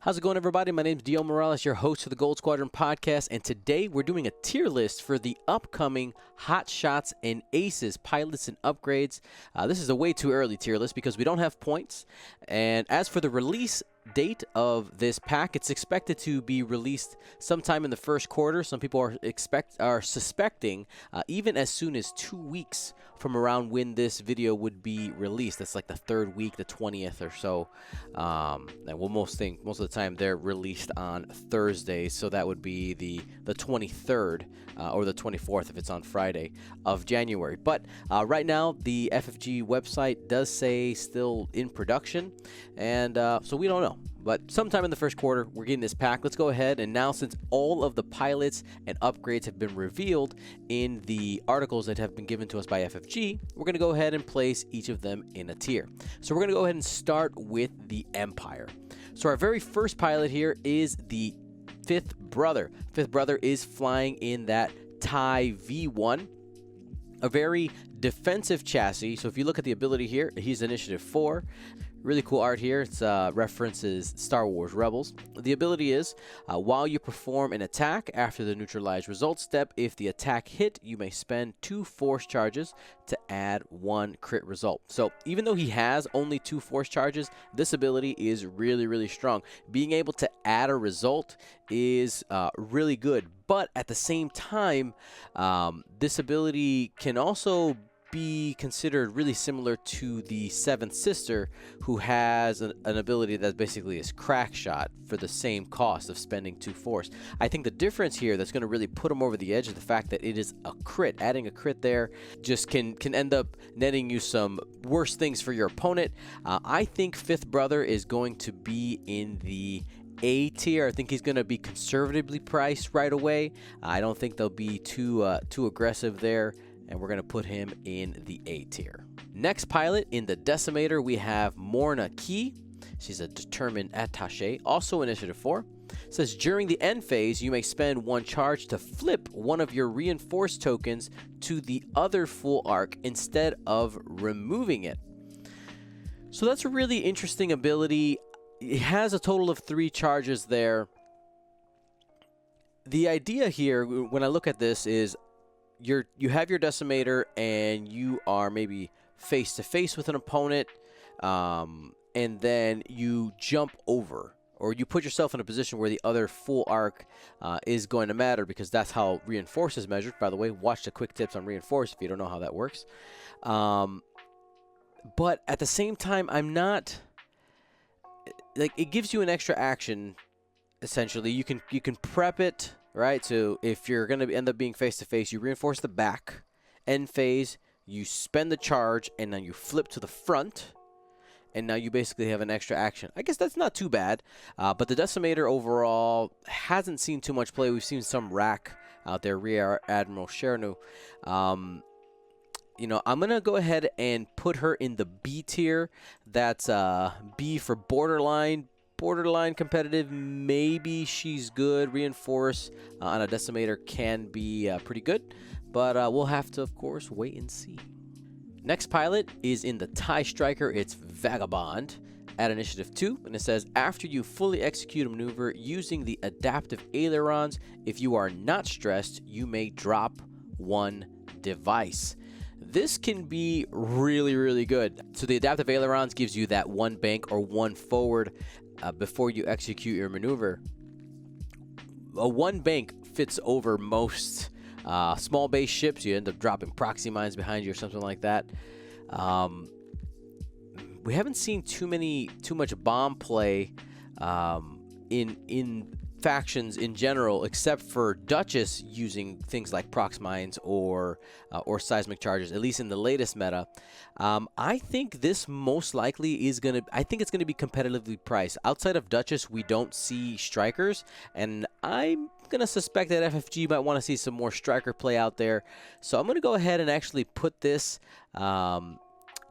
How's it going, everybody? My name is Dio Morales, your host of the Gold Squadron podcast, and today we're doing a tier list for the upcoming Hot Shots and Aces pilots and upgrades. This is a way too early tier list because we don't have points, and as for the release date of this pack, it's expected to be released sometime in the first quarter. Some people are suspecting even as soon as 2 weeks from around when this video would be released. That's like the third week, the 20th or so. And most of the time they're released on Thursdays, so that would be the 23rd or the 24th if it's on Friday of January. But right now the FFG website does say still in production, and so we don't know. But sometime in the first quarter, we're getting this pack. Let's go ahead, and now since all of the pilots and upgrades have been revealed in the articles that have been given to us by FFG, we're going to go ahead and place each of them in a tier. So we're going to go ahead and start with the Empire. So our very first pilot here is the Fifth Brother. Fifth Brother is flying in that TIE V1. A very defensive chassis. So if you look at the ability here, he's Initiative 4. Really cool art here. It references Star Wars Rebels. The ability is, while you perform an attack after the neutralize result step, if the attack hit, you may spend 2 force charges to add 1 crit result. So even though he has only 2 force charges, this ability is really, really strong. Being able to add a result is really good. But at the same time, this ability can also be considered really similar to the Seventh Sister, who has an ability that basically is crack shot for the same cost of spending 2 force. I think the difference here that's going to really put him over the edge is the fact that it is a crit. Adding a crit there just can end up netting you some worse things for your opponent. I think Fifth Brother is going to be in the A tier. I think he's going to be conservatively priced right away. I don't think they'll be too aggressive there, and we're going to put him in the A tier. Next pilot in the Decimator, we have Morna Key. She's a determined attaché, also Initiative 4. It says, during the end phase, you may spend 1 charge to flip one of your reinforced tokens to the other full arc instead of removing it. So that's a really interesting ability. It has a total of 3 charges there. The idea here, when I look at this, is you have your Decimator and you are maybe face to face with an opponent, and then you jump over, or you put yourself in a position where the other full arc is going to matter, because that's how reinforce is measured. By the way, watch the quick tips on reinforce if you don't know how that works. But at the same time, I'm not like, it gives you an extra action. Essentially, you can prep it. Right, so if you're going to end up being face-to-face, you reinforce the back. End phase, you spend the charge, and now you flip to the front, and now you basically have an extra action. I guess that's not too bad, but the Decimator overall hasn't seen too much play. We've seen some rack out there, Rear Admiral Chernu. You know, I'm going to go ahead and put her in the B tier. That's B for borderline competitive. Maybe she's good. Reinforce on a Decimator can be pretty good, but we'll have to, of course, wait and see. Next pilot is in the TIE Striker. It's Vagabond at Initiative 2, and it says, after you fully execute a maneuver using the adaptive ailerons, if you are not stressed, you may drop 1 device. This can be really, really good. So the adaptive ailerons gives you that 1 bank or 1 forward before you execute your maneuver. A 1 bank fits over most small base ships. You end up dropping proxy mines behind you or something like that. We haven't seen too much bomb play in factions in general, except for Duchess using things like prox mines or seismic charges, at least in the latest meta. I think this most likely is I think it's gonna be competitively priced. Outside of Duchess, we don't see strikers, and I'm gonna suspect that FFG might want to see some more striker play out there. So I'm gonna go ahead and actually put this.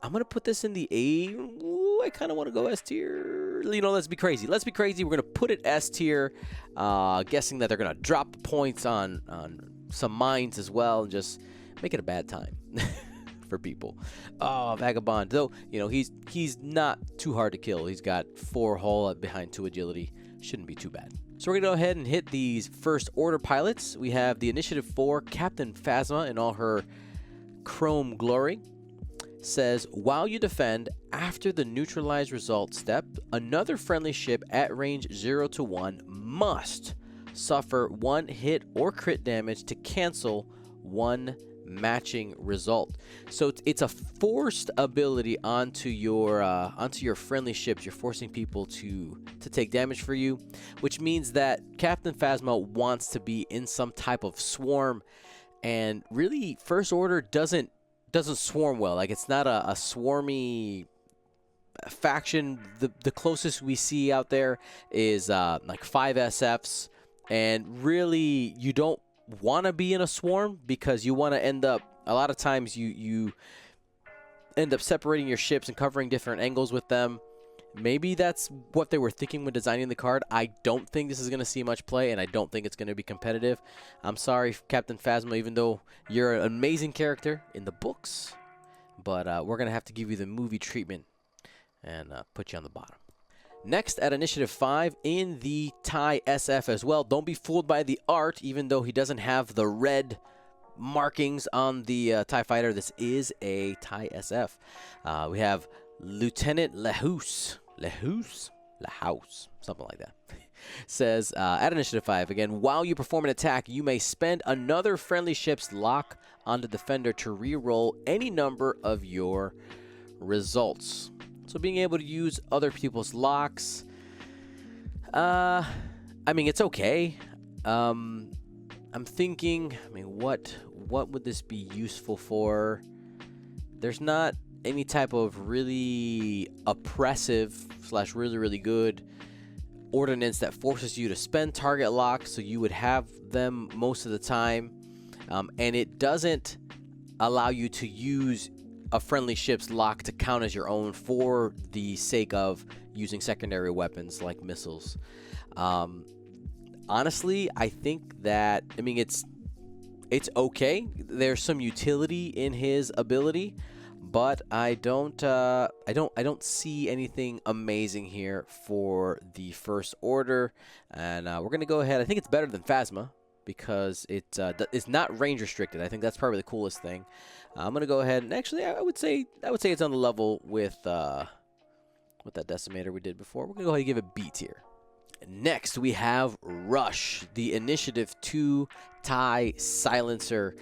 I'm going to put this in the A. Ooh, I kind of want to go S tier. You know, let's be crazy. Let's be crazy. We're going to put it S tier, guessing that they're going to drop points on some mines as well and just make it a bad time for people. Oh, Vagabond. Though, you know, he's not too hard to kill. He's got 4 hull behind 2 agility. shouldn't be too bad. So we're going to go ahead and hit these first order pilots. We have the Initiative 4, Captain Phasma in all her chrome glory. Says, while you defend, after the neutralize result step, another friendly ship at range 0 to 1 must suffer 1 hit or crit damage to cancel 1 matching result. So it's a forced ability onto your friendly ships. You're forcing people to take damage for you, which means that Captain Phasma wants to be in some type of swarm, and really First Order doesn't swarm well. Like, it's not a swarmy faction. The closest we see out there is like 5 SFs, and really you don't want to be in a swarm because you want to end up, a lot of times you end up separating your ships and covering different angles with them. Maybe that's what they were thinking when designing the card. I don't think this is going to see much play, and I don't think it's going to be competitive. I'm sorry, Captain Phasma, even though you're an amazing character in the books, but we're going to have to give you the movie treatment and put you on the bottom. Next, at Initiative 5, in the TIE SF as well. Don't be fooled by the art, even though he doesn't have the red markings on the TIE Fighter. This is a TIE SF. We have Lieutenant Lahouse, something like that. Says, at Initiative 5, again, while you perform an attack, you may spend another friendly ship's lock on the defender to re-roll any number of your results. So being able to use other people's locks, I mean, it's okay. I'm thinking, I mean, what would this be useful for? There's not any type of really oppressive / really good ordinance that forces you to spend target locks, so you would have them most of the time, and it doesn't allow you to use a friendly ship's lock to count as your own for the sake of using secondary weapons like missiles. Honestly, I think that, I mean, it's okay. There's some utility in his ability, but I don't see anything amazing here for the First Order. And we're gonna go ahead. I think it's better than Phasma because it is not range restricted. I think that's probably the coolest thing. I'm gonna go ahead and actually I would say it's on the level with that Decimator we did before. We're gonna go ahead and give it B tier. Next, we have Rush, the Initiative 2 TIE Silencer.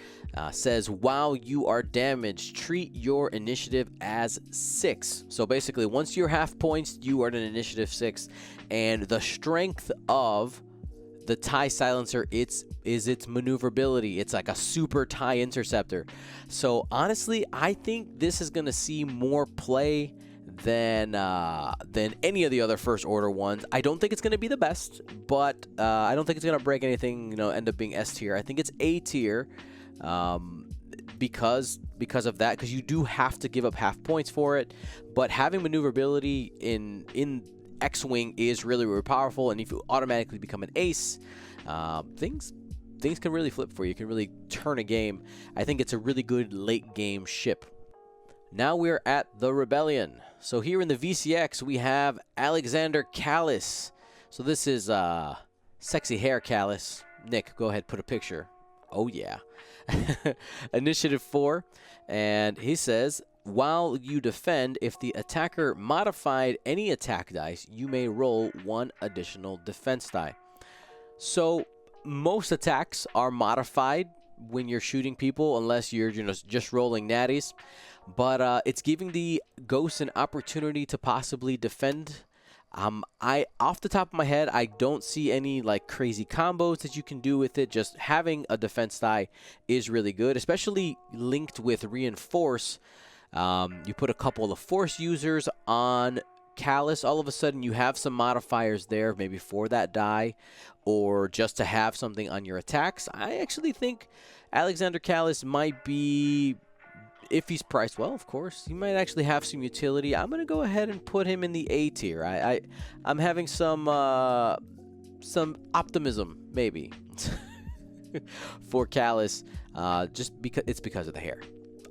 Says, while you are damaged, treat your initiative as 6. So basically, once you're half points, you are at an initiative 6. And the strength of the TIE Silencer is its maneuverability. It's like a super TIE interceptor. So honestly, I think this is going to see more play than any of the other First Order ones. I don't think it's going to be the best, but I don't think it's going to break anything, end up being S tier. I think it's A tier because of that, because you do have to give up half points for it. But having maneuverability in X-Wing is really, really powerful, and if you automatically become an ace, things can really flip for you. You can really turn a game. I think it's a really good late game ship. Now we're at the Rebellion. So here in the VCX, we have Alexander Calais. So this is sexy hair Calais. Nick, go ahead, put a picture. Oh, yeah. Initiative 4. And he says, while you defend, if the attacker modified any attack dice, you may roll 1 additional defense die. So most attacks are modified when you're shooting people, unless you're just rolling natties. But it's giving the ghosts an opportunity to possibly defend. Off the top of my head, I don't see any like crazy combos that you can do with it. Just having a defense die is really good, especially linked with reinforce. You put a couple of force users on Calais, all of a sudden you have some modifiers there, maybe for that die, or just to have something on your attacks. I actually think Alexander Calais might be, if he's priced well, of course, he might actually have some utility. I'm going to go ahead and put him in the A tier. I'm having some optimism, maybe, for Calais, just because of the hair.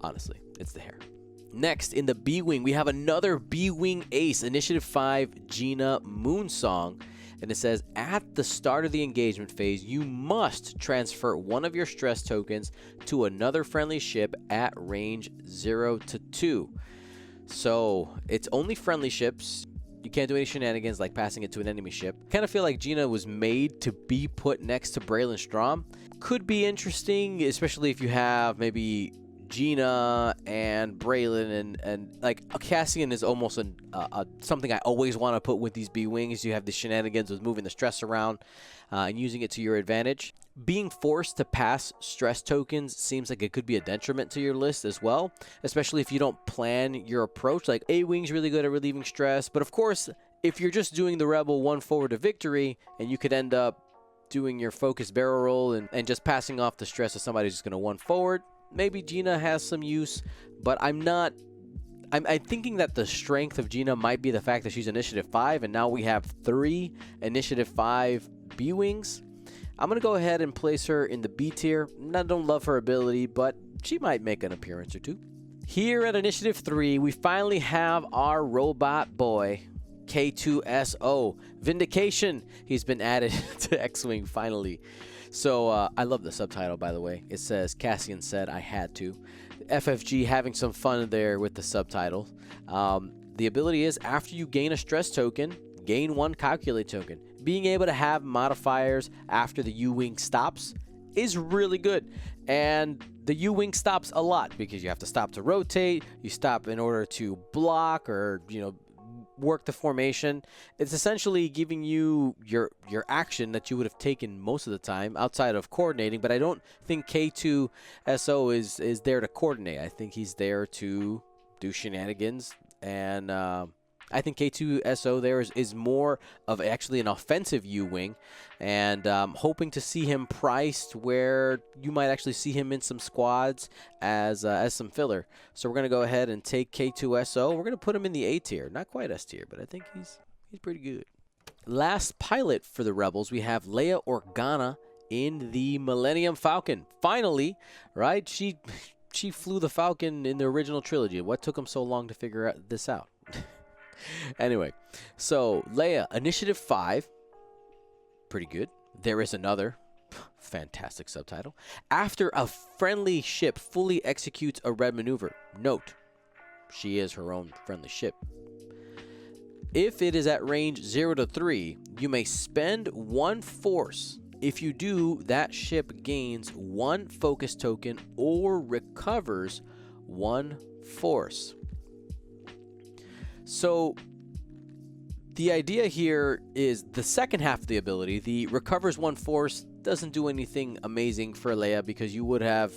Honestly, it's the hair. Next, in the B-Wing, we have another B-Wing ace, Initiative 5, Gina Moonsong. And it says, at the start of the engagement phase, you must transfer one of your stress tokens to another friendly ship at range 0 to 2. So it's only friendly ships. You can't do any shenanigans like passing it to an enemy ship. Kind of feel like Gina was made to be put next to Braylon Strom. Could be interesting, especially if you have maybe Gina and Braylon and like Cassian is almost something I always want to put with these B-Wings. You have the shenanigans with moving the stress around and using it to your advantage. Being forced to pass stress tokens seems like it could be a detriment to your list as well, especially if you don't plan your approach. Like A-Wing's really good at relieving stress, but of course, if you're just doing the Rebel one forward to victory, and you could end up doing your focus barrel roll and just passing off the stress to somebody who's just going to one forward, maybe Gina has some use, but I'm thinking that the strength of Gina might be the fact that she's Initiative 5, and now we have 3 Initiative 5 B-Wings. I'm going to go ahead and place her in the B tier. I don't love her ability, but she might make an appearance or two. Here at Initiative 3, we finally have our robot boy, K2SO. Vindication. He's been added to X-Wing finally. So I love the subtitle, by the way. It says, Cassian said I had to. FFG having some fun there with the subtitle. The ability is, after you gain a stress token, gain 1 calculate token. Being able to have modifiers after the U-Wing stops is really good. And the U-Wing stops a lot because you have to stop to rotate, you stop in order to block or, work the formation. It's essentially giving you your action that you would have taken most of the time outside of coordinating, but I don't think K2SO is there to coordinate. I think he's there to do shenanigans, and I think K2SO there is more of actually an offensive U-Wing, and hoping to see him priced where you might actually see him in some squads as some filler. So we're going to go ahead and take K2SO. We're going to put him in the A tier. Not quite S tier, but I think he's pretty good. Last pilot for the Rebels, we have Leia Organa in the Millennium Falcon. Finally, right? She flew the Falcon in the original trilogy. What took them so long to figure this out? Anyway, so Leia, Initiative 5, pretty good. There is another, fantastic subtitle. After a friendly ship fully executes a red maneuver, note, she is her own friendly ship. If it is at range 0 to 3, you may spend 1 force. If you do, that ship gains 1 focus token or recovers 1 force. So the idea here is the second half of the ability, the recovers 1 force, doesn't do anything amazing for Leia because you would have,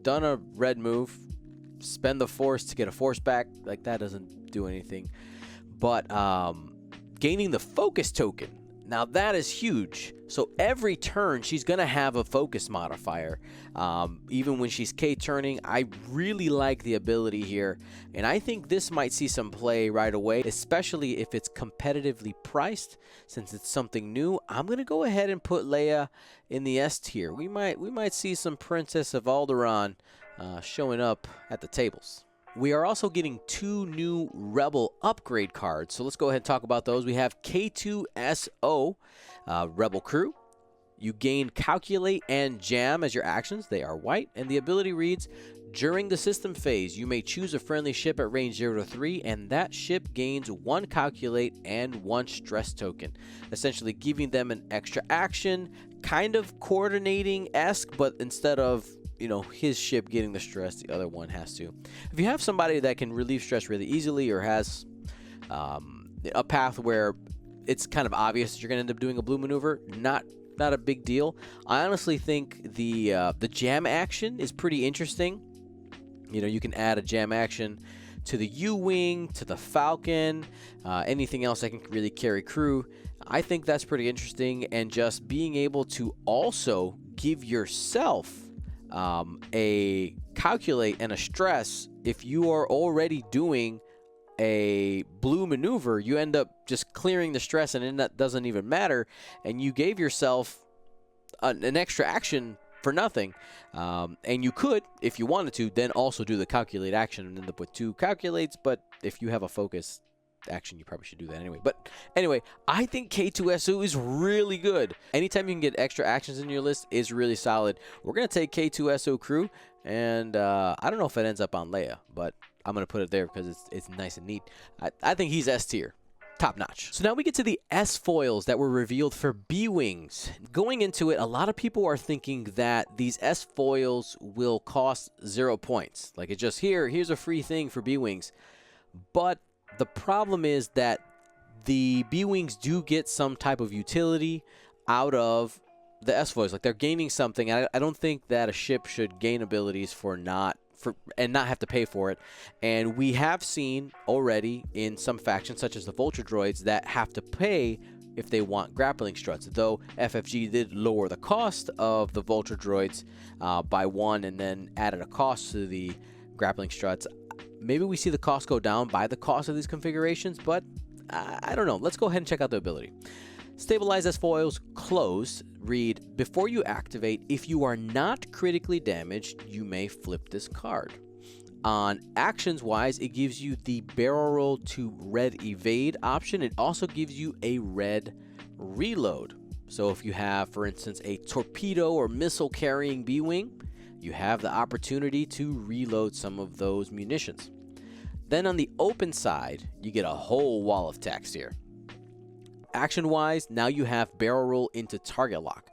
done a red move, spend the force to get a force back. Like, that doesn't do anything. But gaining the focus token, now that is huge. So every turn she's going to have a focus modifier. Even when she's K-turning, I really like the ability here. And I think this might see some play right away, especially if it's competitively priced. Since it's something new, I'm going to go ahead and put Leia in the S tier. We might see some Princess of Alderaan showing up at the tables. We are also getting 2 new Rebel upgrade cards, so let's go ahead and talk about those. We have K2SO, Rebel Crew. You gain Calculate and Jam as your actions. They are white, and the ability reads, during the system phase, you may choose a friendly ship at range 0 to 3, and that ship gains 1 Calculate and 1 Stress token, essentially giving them an extra action, kind of coordinating-esque, but instead of his ship getting the stress, the other one has to. If you have somebody that can relieve stress really easily or has a path where it's kind of obvious that you're going to end up doing a blue maneuver, not a big deal. I honestly think the jam action is pretty interesting. You can add a jam action to the U-Wing, to the Falcon, anything else that can really carry crew. I think that's pretty interesting, and just being able to also give yourself a calculate and a stress. If you are already doing a blue maneuver, you end up just clearing the stress, and then that doesn't even matter, and you gave yourself an extra action for nothing. And you could, if you wanted to, then also do the calculate action and end up with 2 calculates, but if you have a focus, action, you probably should do that anyway. But anyway, I think K2SO is really good. Anytime you can get extra actions in your list is really solid. We're going to take K2SO Crew, and I don't know if it ends up on Leia, but I'm going to put it there because it's nice and neat. I think he's S tier. Top notch. So now we get to the S foils that were revealed for B-Wings. Going into it, a lot of people are thinking that these S foils will cost 0 points. Like, it's just here's a free thing for B-Wings. But the problem is that the B-Wings do get some type of utility out of the S foils. Like, they're gaining something. I don't think that a ship should gain abilities and not have to pay for it. And we have seen already in some factions, such as the Vulture droids, that have to pay if they want grappling struts. Though FFG did lower the cost of the Vulture droids by 1 and then added a cost to the grappling struts. Maybe we see the cost go down by the cost of these configurations, but I don't know. Let's go ahead and check out the ability. Stabilize as foils closed. Read, before you activate, if you are not critically damaged, you may flip this card. On actions wise, it gives you the barrel roll to red evade option. It also gives you a red reload. So if you have, for instance, a torpedo or missile carrying B-Wing, you have the opportunity to reload some of those munitions. Then on the open side, you get a whole wall of text here. Action-wise, now you have barrel roll into target lock.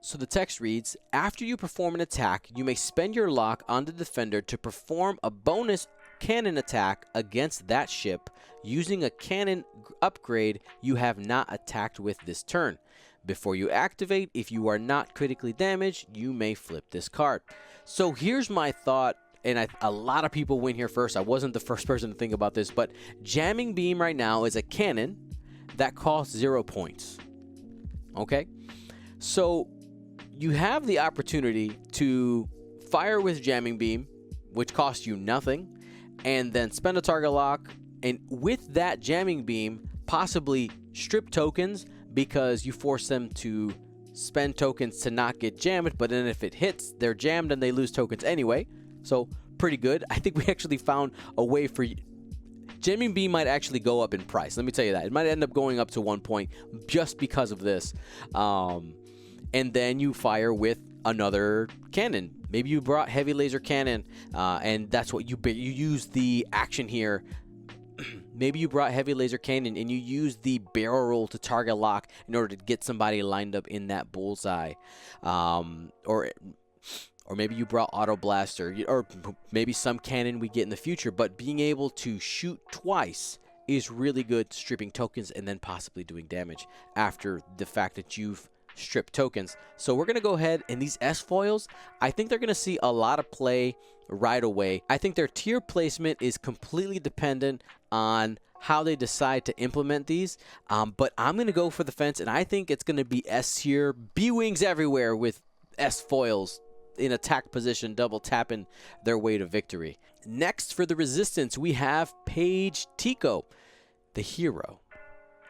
So the text reads, after you perform an attack, you may spend your lock on the defender to perform a bonus cannon attack against that ship using a cannon upgrade you have not attacked with this turn. Before you activate, if you are not critically damaged, you may flip this card. So here's my thought, and a lot of people went here first. I wasn't the first person to think about this, but jamming beam right now is a cannon that costs 0 points. Okay? So you have the opportunity to fire with jamming beam, which costs you nothing, and then spend a target lock, and with that jamming beam, possibly strip tokens because you force them to spend tokens to not get jammed, but then if it hits, they're jammed and they lose tokens anyway. So pretty good. I think we actually found a way for you. Jamming beam might actually go up in price. Let me tell you that. It might end up going up to 1 point just because of this. And then you fire with another cannon. Maybe you brought heavy laser cannon, and that's what you use the action here. Maybe you brought heavy laser cannon and you use the barrel roll to target lock in order to get somebody lined up in that bullseye. Or maybe you brought auto blaster, or maybe some cannon we get in the future. But being able to shoot twice is really good, stripping tokens and then possibly doing damage after the fact that you've stripped tokens. So we're going to go ahead, and these S foils, I think they're going to see a lot of play right away. I think their tier placement is completely dependent on how they decide to implement these. But I'm going to go for the fence, and I think it's going to be S tier, B-Wings everywhere with S foils in attack position, double tapping their way to victory. Next, for the resistance, we have Paige Tico, the hero.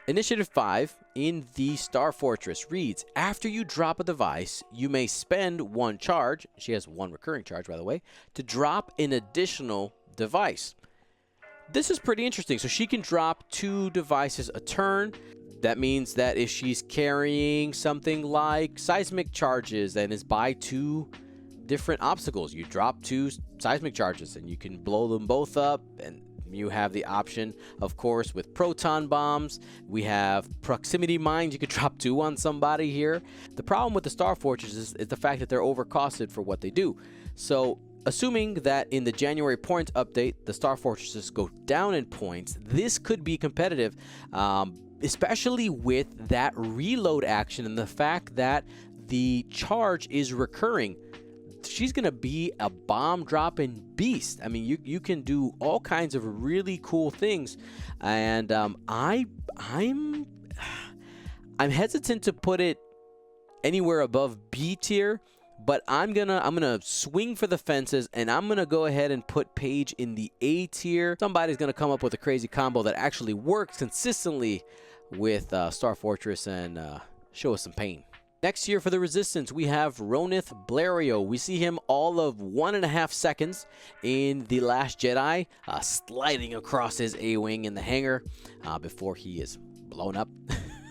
Initiative 5 in the Star Fortress reads, after you drop a device, you may spend 1 charge, she has 1 recurring charge by the way, to drop an additional device. This is pretty interesting. So she can drop 2 devices a turn. That means that if she's carrying something like seismic charges and is by 2 different obstacles, you drop 2 seismic charges and you can blow them both up. And you have the option, of course, with proton bombs. We have proximity mines. You could drop 2 on somebody here. The problem with the Star Fortress is the fact that they're overcosted for what they do. So assuming that in the January points update, the Star Fortresses go down in points, this could be competitive, especially with that reload action and the fact that the charge is recurring. She's going to be a bomb dropping beast. I mean, you can do all kinds of really cool things. And I'm hesitant to put it anywhere above B tier, but I'm gonna swing for the fences, and I'm gonna go ahead and put Paige in the A tier. Somebody's gonna come up with a crazy combo that actually works consistently with Star Fortress and show us some pain. Next here for the Resistance, we have Ronith Blériot. We see him all of 1.5 seconds in The Last Jedi, sliding across his A-Wing in the hangar before he is blown up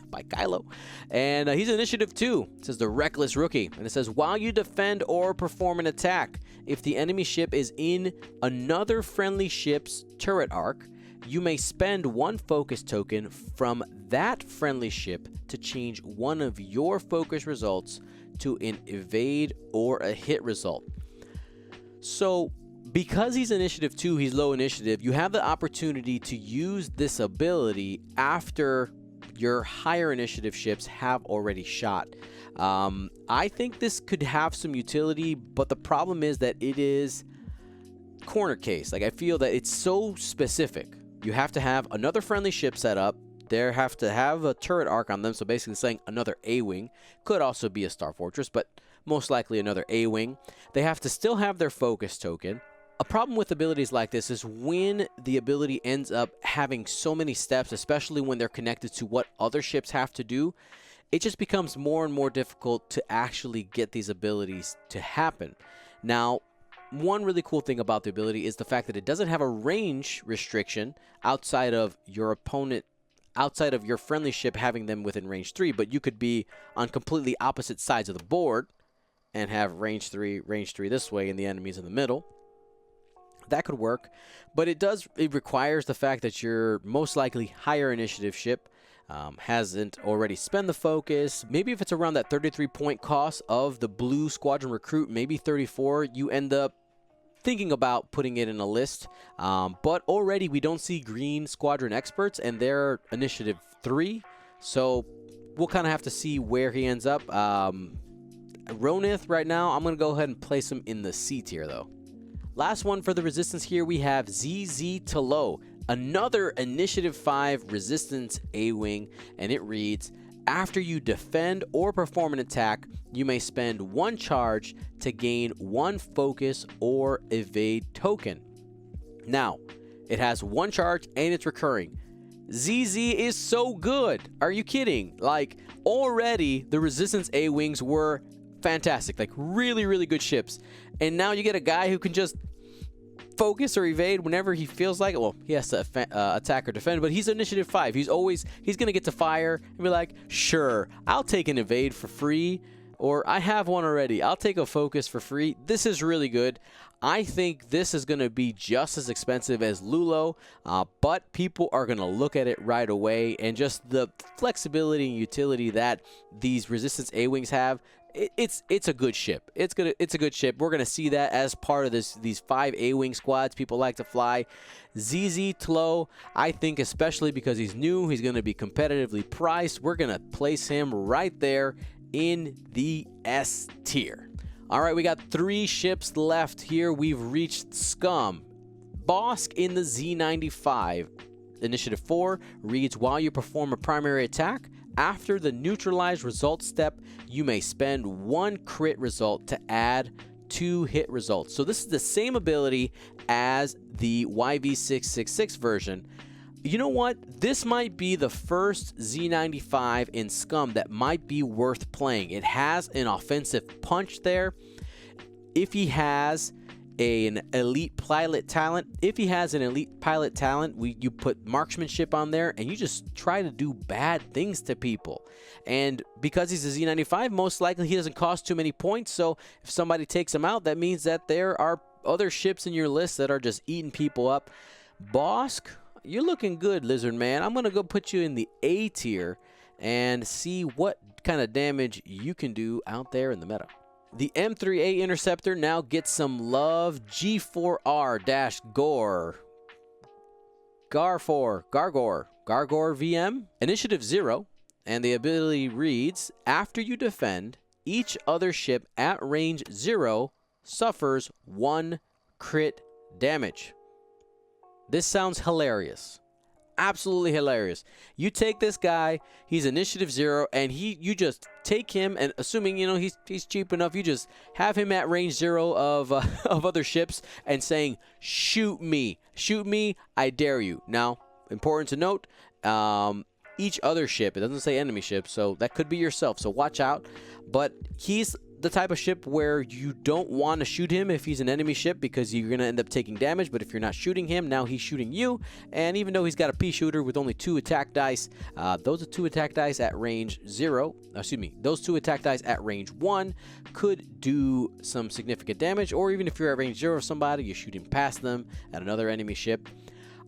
by Kylo. And he's Initiative 2. It says the Reckless Rookie. And it says, while you defend or perform an attack, if the enemy ship is in another friendly ship's turret arc, you may spend 1 focus token from that friendly ship to change one of your focus results to an evade or a hit result. So because he's Initiative 2, he's low initiative, you have the opportunity to use this ability after your higher initiative ships have already shot. I think this could have some utility, but the problem is that it is corner case. Like, I feel that it's so specific. You have to have another friendly ship set up. They have to have a turret arc on them, so basically saying another A-Wing. Could also be a Star Fortress, but most likely another A-Wing. They have to still have their focus token. A problem with abilities like this is when the ability ends up having so many steps, especially when they're connected to what other ships have to do, it just becomes more and more difficult to actually get these abilities to happen. Now, one really cool thing about the ability is the fact that it doesn't have a range restriction outside of your opponent, outside of your friendly ship having them within range 3, but you could be on completely opposite sides of the board and have range 3 this way and the enemy's in the middle. That could work, but it requires the fact that your most likely higher initiative ship hasn't already spent the focus. Maybe if it's around that 33 point cost of the blue squadron recruit, maybe 34, you end up thinking about putting it in a list. But already we don't see green squadron experts, and they're Initiative 3, so we'll kind of have to see where he ends up. Ronith right now, I'm going to go ahead and place him in the C tier though. Last one for the Resistance here, we have ZZ Talo, another Initiative 5 Resistance A-Wing, and it reads, after you defend or perform an attack, you may spend 1 charge to gain 1 focus or evade token. Now, it has 1 charge and it's recurring. ZZ is so good. Are you kidding? Like, already the Resistance A-Wings were fantastic, like really, really good ships. And now you get a guy who can just focus or evade whenever he feels like it. Well, he has to attack or defend, but he's Initiative 5. He's going to get to fire and be like, sure, I'll take an evade for free, or I have one already. I'll take a focus for free. This is really good. I think this is going to be just as expensive as Lulo, but people are going to look at it right away, and just the flexibility and utility that these Resistance A-Wings have, it's a good ship. It's a good ship. We're gonna see that as part of these 5 A-Wing squads people like to fly. ZZ Tlo, I think, especially because he's new, he's gonna be competitively priced. We're gonna place him right there in the S tier. All right, we got 3 ships left here. We've reached Scum. Bosk in the Z95. Initiative 4 reads, while you perform a primary attack, after the neutralize result step, you may spend 1 crit result to add 2 hit results. So this is the same ability as the YV666 version. You know what? This might be the first Z95 in Scum that might be worth playing. It has an offensive punch there. If he has an elite pilot talent, you put marksmanship on there and you just try to do bad things to people. And because he's a Z95, most likely he doesn't cost too many points, so if somebody takes him out, that means that there are other ships in your list that are just eating people up. Bosk, you're looking good, Lizard Man. I'm gonna go put you in the A tier and see what kind of damage you can do out there in the meta. The M3A Interceptor now gets some love. G4R-Gore. Gargor VM. Initiative 0. And the ability reads, after you defend, each other ship at range 0 suffers 1 crit damage. This sounds hilarious. Absolutely hilarious. You take this guy, he's Initiative 0, and you just take him, and assuming he's cheap enough, you just have him at range 0 of other ships and saying, shoot me, I dare you. Now, important to note, each other ship. It doesn't say enemy ship, so that could be yourself. So watch out. But he's the type of ship where you don't want to shoot him if he's an enemy ship, because you're going to end up taking damage. But if you're not shooting him, now he's shooting you. And even though he's got a pea shooter with only 2 attack dice, those are 2 attack dice at range 0. Excuse me, those 2 attack dice at range 1 could do some significant damage. Or even if you're at range 0 of somebody, you're shooting past them at another enemy ship.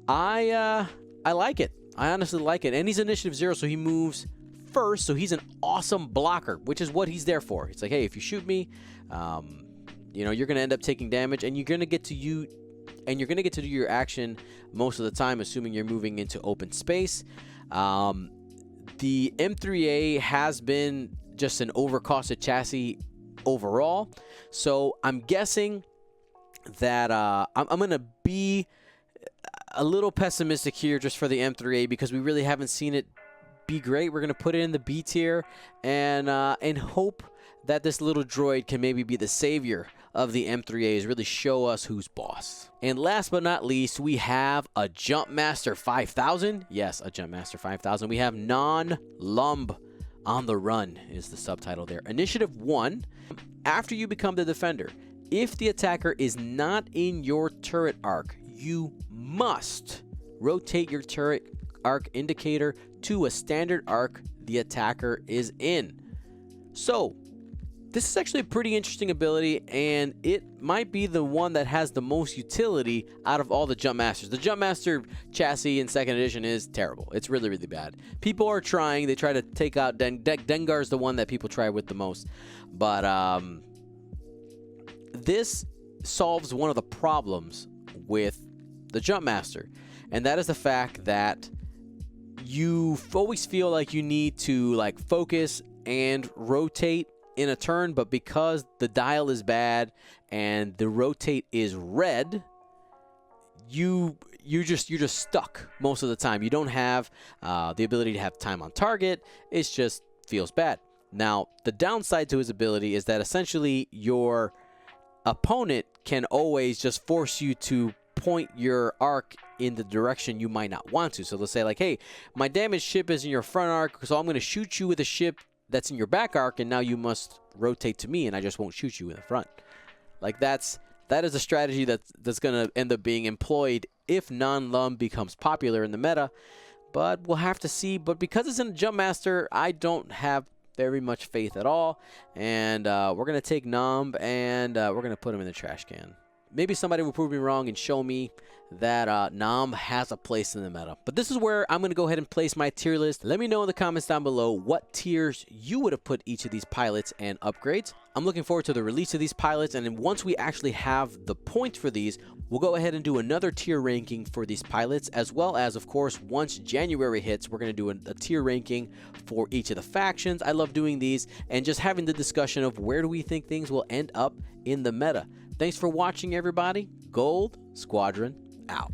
I like it. I honestly like it. And he's initiative 0, so he moves first, so he's an awesome blocker, which is what he's there for. It's like, hey, if you shoot me, you know, you're going to end up taking damage, and you're going to get to do your action most of the time, assuming you're moving into open space. The M3A has been just an overcosted chassis overall, so I'm guessing that I'm going to be a little pessimistic here just for the M3A, because we really haven't seen it be great. We're going to put it in the B tier and hope that this little droid can maybe be the savior of the M3As, really show us who's boss. And last but not least, we have a Jumpmaster 5000. Yes, a Jumpmaster 5000. We have Non-Lumb on the Run is the subtitle there. Initiative 1, after you become the defender, if the attacker is not in your turret arc, you must rotate your turret arc indicator to a standard arc the attacker is in. So this is actually a pretty interesting ability, and it might be the one that has the most utility out of all the Jumpmasters. The Jumpmaster chassis in 2nd edition is terrible. It's really, really bad. People are trying. They try to take out Dengar's the one that people try with the most. But this solves one of the problems with the Jumpmaster, and that is the fact that you always feel like you need to like focus and rotate in a turn, but because the dial is bad and the rotate is red, you're just stuck most of the time. You don't have the ability to have time on target. It just feels bad. Now, the downside to his ability is that essentially your opponent can always just force you to point your arc in the direction you might not want to. So they'll say like, hey, my damaged ship is in your front arc, so I'm going to shoot you with a ship that's in your back arc, and now you must rotate to me, and I just won't shoot you in the front. Like that is a strategy that's going to end up being employed if Non-Lumb becomes popular in the meta, but we'll have to see. But because it's in a Jumpmaster, I don't have very much faith at all, and we're going to take Nomb, and we're going to put him in the trash can. Maybe somebody will prove me wrong and show me that Nomb has a place in the meta. But this is where I'm going to go ahead and place my tier list. Let me know in the comments down below what tiers you would have put each of these pilots and upgrades. I'm looking forward to the release of these pilots, and then once we actually have the points for these, we'll go ahead and do another tier ranking for these pilots, as well as, of course, once January hits, we're going to do a tier ranking for each of the factions. I love doing these and just having the discussion of where do we think things will end up in the meta. Thanks for watching, everybody. Gold Squadron out.